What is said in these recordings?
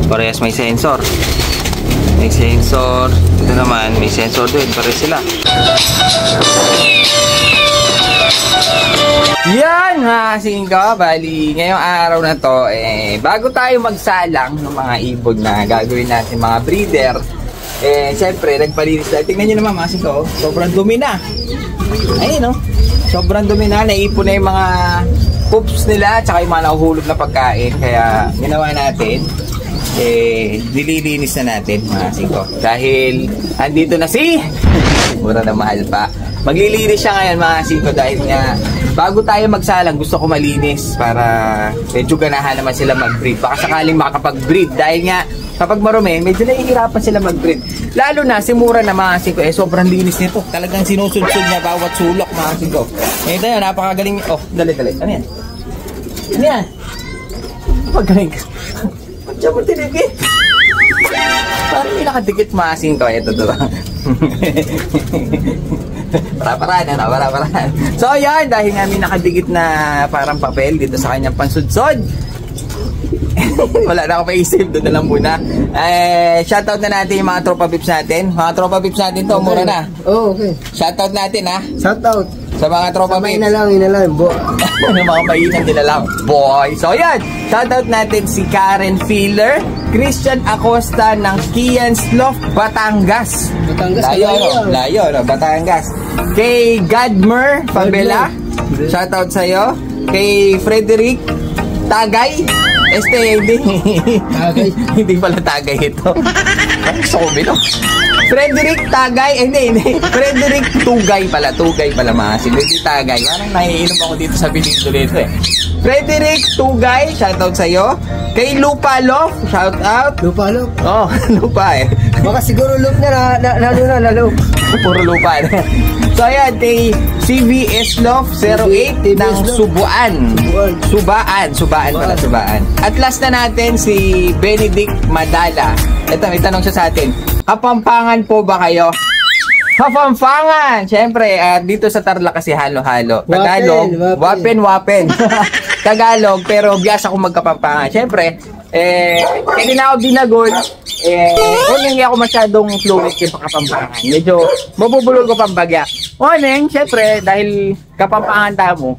Parehas may sensor. May sensor. Ito naman, may sensor din. Parehas sila. Yan mga singko. Bali, ngayong araw na to, bago tayo magsalang ng mga ibon na gagawin natin mga breeder, syempre, nagpalinis tayo. Tingnan nyo naman mga singko. Sobrang dumi na. Ayun, no? Sobrang dumi na. Naipon na yung mga poops nila tsaka yung mga nahuhulog na pagkain. Kaya, ginawa natin, nililinis na natin mga singko. Dahil, andito na si mura na mahal pa. Maglilinis siya ngayon mga singko dahil nga bago tayo magsalang gusto ko malinis para medyo ganahan naman sila mag-breed. Baka sakaling makakapag-breed dahil nga kapag marumi, medyo nahihirapan sila mag-breed. Lalo na si Mura na mga singko, sobrang linis nito. Talagang sinusudsud niya bawat sulok mga singko. Ngayon tayo, napakagaling. Oh, dali. Ano yan? Ano yan? Magaling ka. Ba't siya mo tinigit? Parang may nakadikit mga singko. Ito to. Para-paraan. So yan, dahil nga may nakadikit na parang papel dito sa kanyang pansudsod. Wala na ako maisip, doon na lang muna. Shoutout na natin yung mga tropa pips natin. Mga tropa pips natin to, Mura na. Oh, okay. Shoutout natin ha. Shoutout. Sa mga tropa pips. Inalang, bo. Ano mga mainang nila lang, boy. So yan, shoutout natin si Karen Filler, Christian Acosta ng Kian's Loft, Batangas. Layo, no? Batangas. Kay Godmer Pabela, shoutout sa'yo. Kay Frederick Tagay. Hindi pala Tagay ito. Gusto ko bino. Frederick Tagay, hindi. Frederick Tugay pala mga sila. Hindi Tagay. Parang naiinom ako dito sa pinito nito Frederick Tugay, shoutout sa'yo. Kay Lupa Love, shoutout. Lupa Love? Oh, Lupa Baka siguro Love na lalo. Puro lupa na. So ayan, kay CVS Love 08 ng Subuan. Subaan. At last na natin si Benedict Madala. Ito, may tanong siya sa atin. Kapampangan po ba kayo? Kapampangan! Siyempre, dito sa Tarlac kasi halo-halo. Tagalog, wapen. Tagalog, pero biyasa akong magkapampangan. Siyempre, hindi na ako dinagol. Hindi ako masyadong fluent yung Kapampangan. Medyo mabubulol ko pambagya. Siyempre, dahil Kapampangan tamo,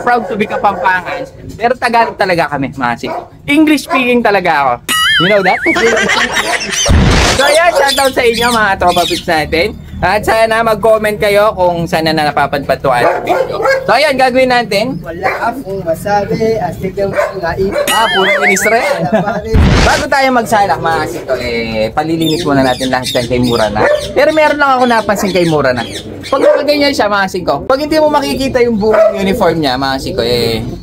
proud to be Kapampangan. Pero Tagalog talaga kami, mga singko. English speaking talaga ako. You know that? So yan, shoutout sa inyo mga tropa pips natin. At sana mag-comment kayo kung sana na napapadpad to ang video. So ayan, gagawin natin. Wala akong masabi, astig ang mga puro inis rin. Bago tayo magsalak mga sito, palilinis muna natin lahat yan kay Mura na. Pero meron lang ako napansin kay Mura na. Pag ganyan siya mga singko, pag hindi mo makikita yung buong uniform niya mga singko,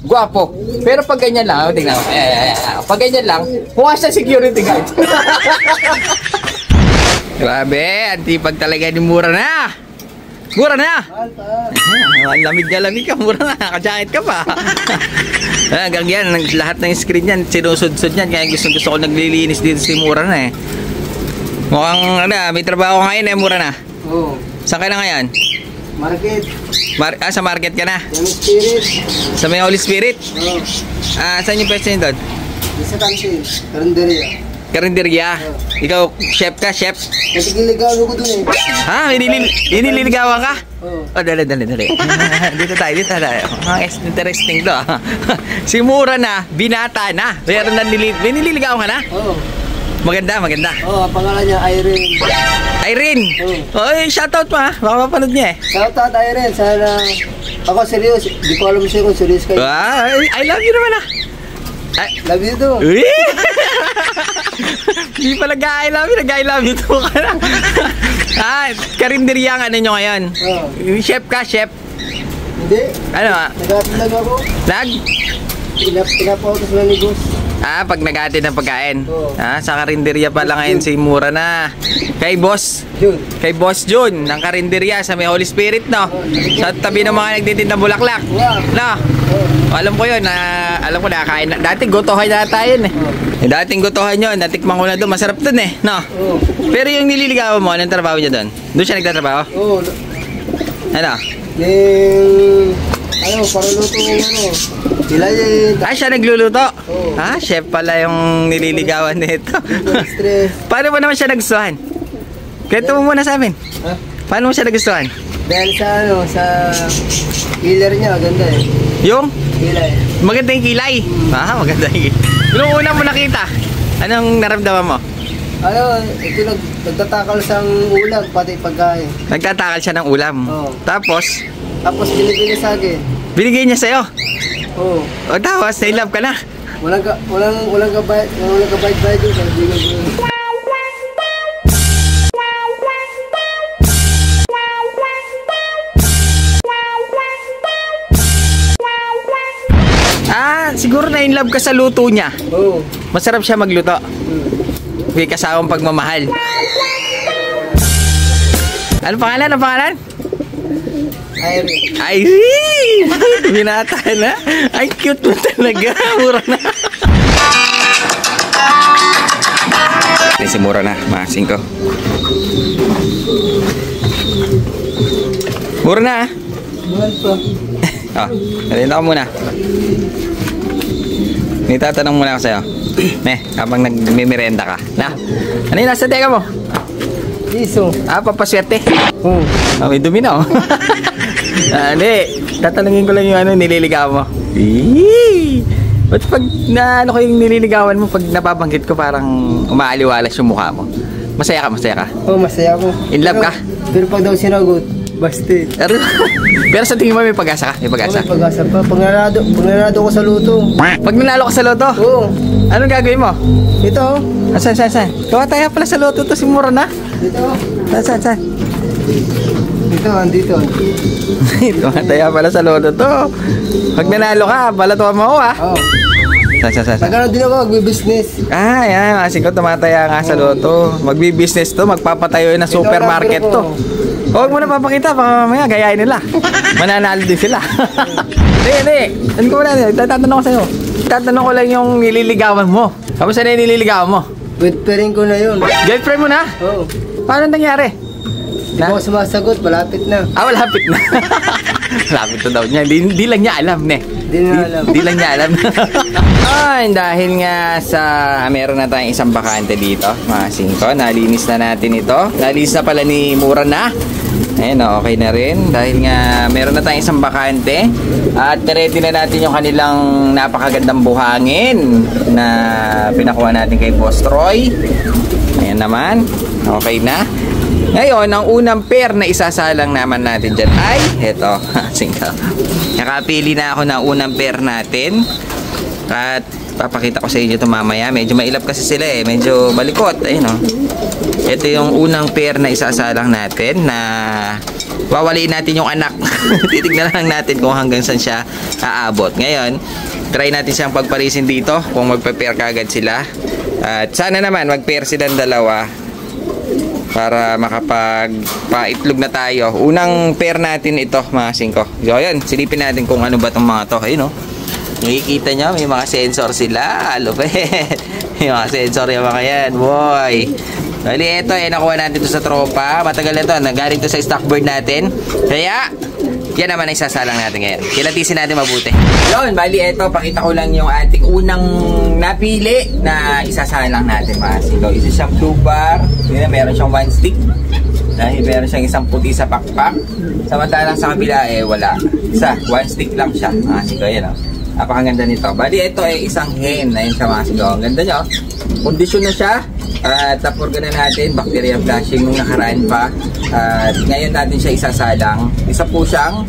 guwapo. Pero pag ganyan lang, tingnan mo, pag ganyan lang, mukha siya security guard. Grabe, antipag talaga ni Mura na. Lamig ka, Mura na. Naka-jacket ka pa. Hanggang yan, lahat ng screen yan, sinusudsod yan. Kaya gusto ko naglilinis dito si Mura na Mukhang, may trabaho ngayon Mura na. Oo. Saan ka na ngayon? Market. Sa market ka na? Holy Spirit. Sa may Holy Spirit? Oo. Saan yung pwesto nyo doon? Sa kantin, Karinderia. Karinderya. Ikaw, chef ka, chef? Natigiligaw ko dun Ha? Inililigawan ka? Oo. Dali. Dito tayo. Interesting to. Si Mura na, binata na. Meron na nililigawan ka na? Oo. Maganda. Oo, pangalan niya Irene? Oo. Shoutout mo ha. Baka mapanood niya Shoutout Irene. Sana ako serious. Di ko alam siya kung serious kayo. I love you naman Love you too. Hindi pa nag-I love you too ka na. Karinderya ang ano nyo ngayon? Chef ka, chef? Hindi. Ano Nag-atlag ako. Pinapautos na ni Gus. Pag nag-atid ng pagkain. Sa karinderya pala ngayon si Mura na. Kay Boss Jun ng karinderya sa may Holy Spirit, no? Sa tabi ng mga nagtitinda bulaklak. No? Alam ko yun, alam ko nakakain na. Dati gotohan na tayo dating gotohan yun, natikman ko na doon. Masarap doon no? Pero yung nililigawan mo, anong trabaho niya doon? Doon siya nagtatrabaho? Oo. Ano? Ano, para luto ng ano. Sila eh. Ah, siya nagluluto? Oo. Ah, chef pala yung nililigawan nito. Stress. Paano mo naman siya nagustuhan? Kwento mo muna sa amin. Ha? Paano mo siya nagustuhan? Dahil sa ano, sa killer niya, ganda eh. Yung? Kilay. Maganda yung kilay. Ah, maganda yung kilay. Nung una mo nakita, anong naramdaman mo? Ano, ito nagtatakal sa ulam, pati pagkain. Nagtatakal siya ng ulam. Oo. Tapos, Tapos binibili sa akin. binigay niya sa'yo. Oo. O tapos, na-love ka na. Walang kabayad doon. Ah, siguro na-inlove ka sa luto niya. Oo. Masarap siya magluto. May kasamang pagmamahal. Ano pangalan? Ano pangalan? Irene. Irene! Binata na. Ay, cute mo talaga. Mura na. Si mura na. Masing ko. Mura na ah. Mahal pa. Oh, nalito ko muna. May tatanong muna ako sa'yo. Habang nagmimirenda ka. Na, ano yung nasa teka mo? Iso. Ah, papaswerte. Oo. Ah, may dumi na oh. Hindi, tatanungin ko lang yung ano nililigawan mo. Eee! Ba't pag na ano ko yung nililigawan mo, pag nababanggit ko parang umaaliwalas yung mukha mo? Masaya ka? Oo, masaya ako. In love ka? Pero pag daw sinagot, busted. Pero sa tingin mo may pag-asa ka? May pag-asa? May pag-asa pa. Panganado ko sa luto. Pag nanalo ka sa loto, Oo. anong gagawin mo? Ito. Saan? Tumataya pala sa loto to si Mura na. Dito. Saan? Dito, andito. Tumataya pala sa loto to. Pag nanalo ka, balatuan mo ako ah. Oo. Saan? Nagano din ako, magbe-business. Ah, yan. Kasi ko tumataya nga sa loto. Magbi-business to, magpapatayo na supermarket to. Huwag mo na papakita, baka mamaya gayahin nila. Mananalo din sila. Hindi. Ano ko wala, tatanong ko sa'yo. Tatanong ko lang yung nililigawan mo. Kamusta na yung nililigawan mo? Pwede ko na yun. Girlfriend mo na? Oo. Paano nangyari? Hindi ko sumasagot, malapit na. Ah, malapit na. Malapit to daw niya. Di lang niya alam, ne. Di lang niya alam. Ay, dahil nga sa meron na tayong isang bakante dito, mga singko. Nalinis na natin ito. Nalinis na pala ni Mura na. Ayun, okay na rin. Dahil nga meron na tayong isang bakante. At ready na natin yung kanilang napakagandang buhangin na pinakuha natin kay Boss Troy. Ayan naman. Okay na. Ngayon, ang unang pair na isasalang naman natin dyan ay eto. Nakapili na ako ng unang pair natin. At papakita ko sa inyo ito mamaya. Medyo mailap kasi sila eh. Medyo balikot. Ayun o. Ito yung unang pair na isasalang natin na wawaliin natin yung anak. Titignan lang natin kung hanggang saan siya aabot. Ngayon, try natin siyang pagparisin dito kung magpe-pair kagad sila. At sana naman mag-pair silang dalawa para makapagpaitlog na tayo. Unang pair natin ito, mga singko. So, ayun, silipin natin kung ano ba itong mga to. Ayun, no? Nakikita nyo, may mga sensor sila. Lupet. May mga sensor yung mga yan. Boy. Bali, ito, nakuha natin ito sa tropa. Matagal na ito. Nagaling ito sa stockboard natin. Kaya, yan naman ay sasalang natin ngayon. Kilatisin natin mabuti. Yun, bali, ito, pakita ko lang yung ating unang napili na isasalang natin, mga singko. Isa siyang blue bar. Yun, meron siyang one stick. Dahil meron siyang isang puti sa pakpak. Samantalang sa kabila, wala. Isa, one stick lang siya. Mga singko, yan, o. Napakaganda nito. Bali, ito ay isang hen. Ayun siya, mga singko. Ang ganda niya, o. Kondisyon na siya. At tapurga na natin, bacteria flushing nung nakaraan pa. At ngayon natin siya isasalang. Isa po siyang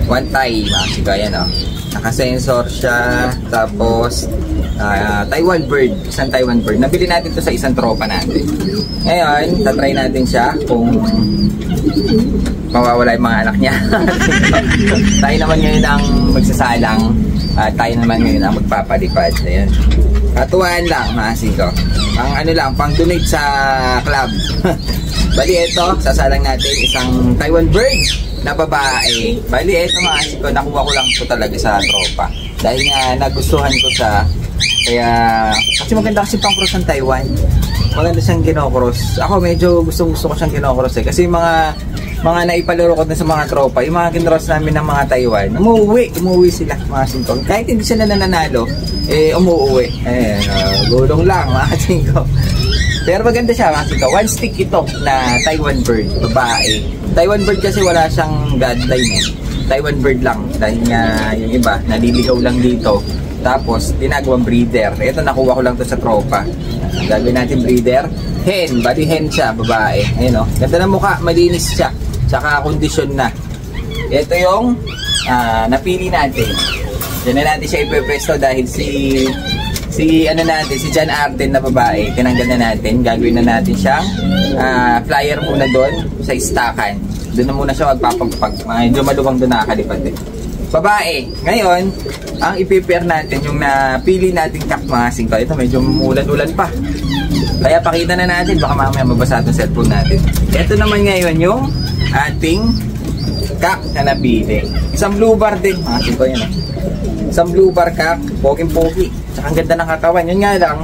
one tie, mga singko, yan, o. Naka-sensor siya. Tapos, Taiwan bird. Isang Taiwan bird. Nabili natin to sa isang tropa natin. Ngayon, tatry natin siya kung mawawala yung mga anak niya. Tayo naman ngayon ang magsasalang. Tayo naman ngayon ang magpapalipad. Ayan. Katuwaan lang, mga singko. Pang ano lang, pang donate sa club. Bali, ito, sasalang natin isang Taiwan bird na babae. Bali, ito, mga singko, nakuha ko lang ito talaga sa tropa. Dahil nga, nagustuhan ko sa kaya, kasi maganda kasi pang cross ng Taiwan. Maganda siyang kinokross. Ako medyo gusto ko siyang kinokross eh. Kasi mga mga naipalaro ko na sa mga tropa, yung mga kinross namin ng mga Taiwan, umuwi sila mga singko. Kahit hindi sila nananalo, umuwi. Gulong lang mga singko. Pero maganda siya mga singko. One stick ito na Taiwan bird, babae. Taiwan bird kasi wala siyang guideline eh. Taiwan bird lang. Dahil nga yung iba, naliligaw lang dito. Tapos, tinagawang breeder. Ito, nakuha ko lang to sa tropa. Gagawin natin breeder. Hen, bali hen siya, babae. Ayun o. Ganda ng mukha, malinis siya. Tsaka kondisyon na. Ito yung napili natin. Diyan na natin siya ipepwesto dahil si John Arden na babae, tinanggal na natin. Gagawin na natin siyang flyer muna doon sa istakan. Doon na muna siya magpapagpag. Medyo maluwang doon nakakalipad eh. Babae. Ngayon, ang ipipair natin, yung napili nating kak mga singko. Ito medyo umulan-ulan pa. Kaya pakita na natin, baka mamaya mabasa itong cellphone natin. Ito naman ngayon yung ating kak na napili. Isang blue bar din, mga singko yan. Isang blue bar kak, poging-pogi. Tsaka ang ganda ng katawan. Yun nga lang,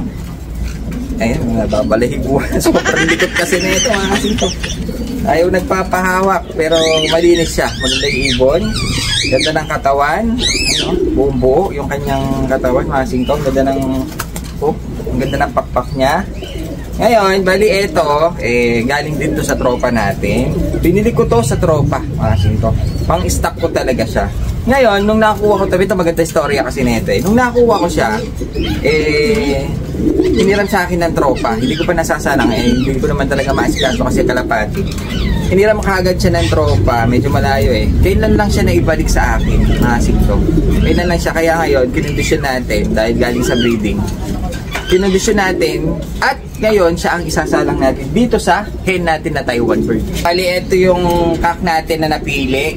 ayun, babalahibuhan. Sobrang likot kasi na ito, mga singko. Ayaw nagpapahawak, pero malinis siya. Maganda yung ibon. Ganda ng katawan. Ano, buo-buo yung kanyang katawan, mga singko. Ganda ng, ang ganda ng pakpak niya. Ngayon, bali ito, galing din to sa tropa natin. Binili ko to sa tropa, mga singko. Pang-stock ko talaga siya. Ngayon, nung nakuha ko, ito maganda istorya kasi nito eh. Nung nakuha ko siya, hiniram sa akin ng tropa. Hindi ko pa nasasalang hindi ko naman talaga maasikaso kasi kalapati. Hiniram kaagad siya ng tropa, medyo malayo eh. Kailan lang siya naibalik sa akin, mga singko. Kailan lang siya, kaya ngayon, kinondisyon natin dahil galing sa breeding. Kinondisyon natin at ngayon siya ang isasalang natin dito sa hen natin na Taiwan bird. Bali, ito yung kak natin na napili.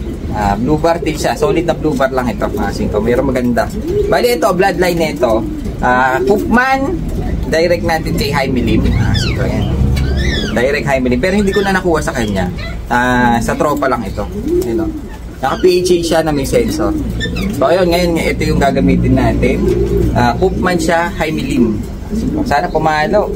Blue bar din siya. Solid na blue bar lang ito, mga singko. Mayroon maganda. Bali, ito, bloodline nito. Cookman, direct natin kay Jaime Lim. Singko yan. Direct Jaime Lim. Pero hindi ko na nakuha sa kanya. Sa tropa lang ito. Ito. Naka-PHA siya na may sensor. So, ayun, ngayon, ito yung gagamitin natin. Cookman siya, Jaime Lim. Sana pumalo.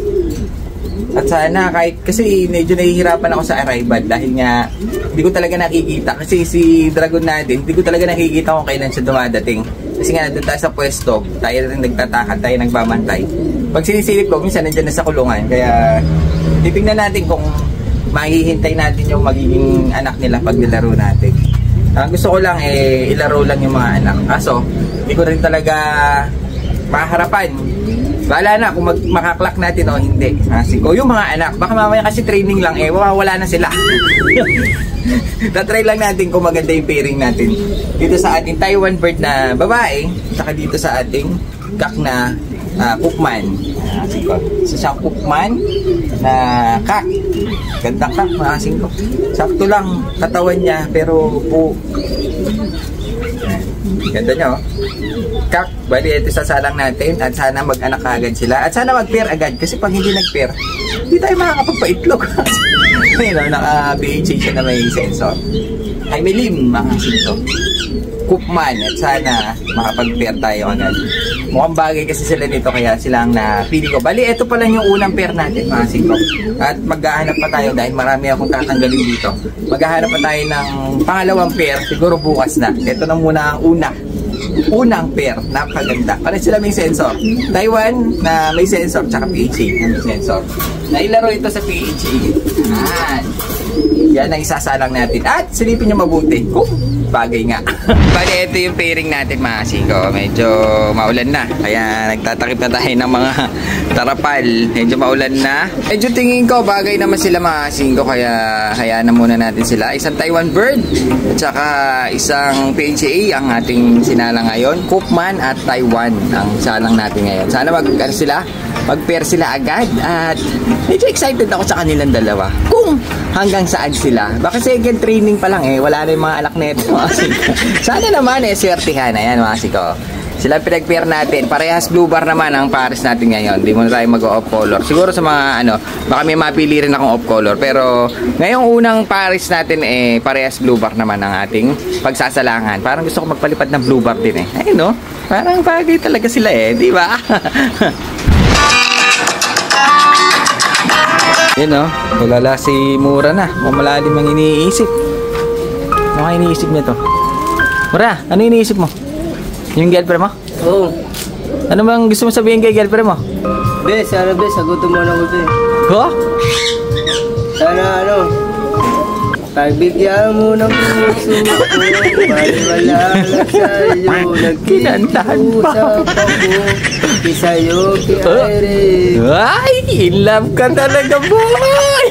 At sana kahit, kasi medyo nahihirapan ako sa arrival dahil nga hindi ko talaga nakikita. Kasi si Dragon natin, hindi ko talaga nakikita kung kailan siya dumadating. Kasi nga nandun tayo sa pwesto, tayo rin nagtatakan, tayo nagbamantay. Pag sinisilip ko, minsan nandyan na sa kulungan. Kaya titingnan natin kung mahihintay natin yung magiging anak nila pag nilaro natin. Gusto ko lang ilaro lang yung mga anak. Kaso, hindi ko rin talaga maharapan. Wala na kung makaklak natin o hindi. Ko yung mga anak, baka mamaya kasi training lang wala na sila. Na-try lang natin kung maganda yung pairing natin. Dito sa ating Taiwan bird na babae, saka dito sa ating kak na Cookman. Isa siyang Cookman na kak. Gandang kak, mga singko. Sakto lang katawan niya, pero ganda niya oh. Kak, bali ito sasalang natin at sana mag-anak agad sila at sana mag-pair agad kasi pag hindi nag-pair hindi tayo makakapagpaitlog. Ayun, naka-BHA siya na may sensor. Jaime Lim, mga singko. Cookman at sana makapag-pair tayo agad. Mukhang bagay kasi sila dito kaya sila ang napili ko. Bali, ito pa lang yung unang pair natin, mga singko. At maghahanap pa tayo dahil marami akong tatanggalin dito. Maghahanap pa tayo ng pangalawang pair, siguro bukas na. Ito na muna ang unang pair, napakaganda. Para sila may sensor. Taiwan na may sensor, tsaka PHA na may sensor. Nailaro ito sa PHA. Yan ang isasalang natin. At silipin nyo mabuti. Bagay nga. Bali, ito yung pairing natin, mga singko. Medyo maulan na. Kaya nagtatakip na tayo ng mga tarapal. Medyo maulan na. Medyo tingin ko, bagay naman sila, mga singko. Kaya hayaan na muna natin sila. Isang Taiwan bird. At saka isang PHA ang ating sinala ngayon. Cookman at Taiwan ang salang natin ngayon. Sana mag-pair sila agad. At medyo excited ako sa kanilang dalawa. Kung hanggang saan sila. Baka second training pa lang wala na yung mga anak nito. Sana naman swertihan. Ayan, mga siko. Sila pinag-pair natin. Parehas blue bar naman ang pares natin ngayon. Hindi muna tayo mag-off color. Siguro sa mga baka may mapili rin akong off color. Pero ngayong unang pares natin parehas blue bar naman ang ating pagsasalangan. Parang gusto ko magpalipad ng blue bar din Ayun no? Parang bagay talaga sila di ba? Yun tulala si Mura na. Mamalalim ang iniisip. Ano iniisip nito? Mura, ano iniisip mo? Yung girlfriend mo? Oo. Ano bang gusto mo sabihin kay girlfriend mo? Be, sana be, sagutin mo na ko to eh. Ko? Sana ano, pagbigyan mo ng puso ko, maliwala lang sa'yo, Kinantahan pa. nagkikiusap ako, kisa'yo, kay Irene. Ay, in love ka talaga, boy!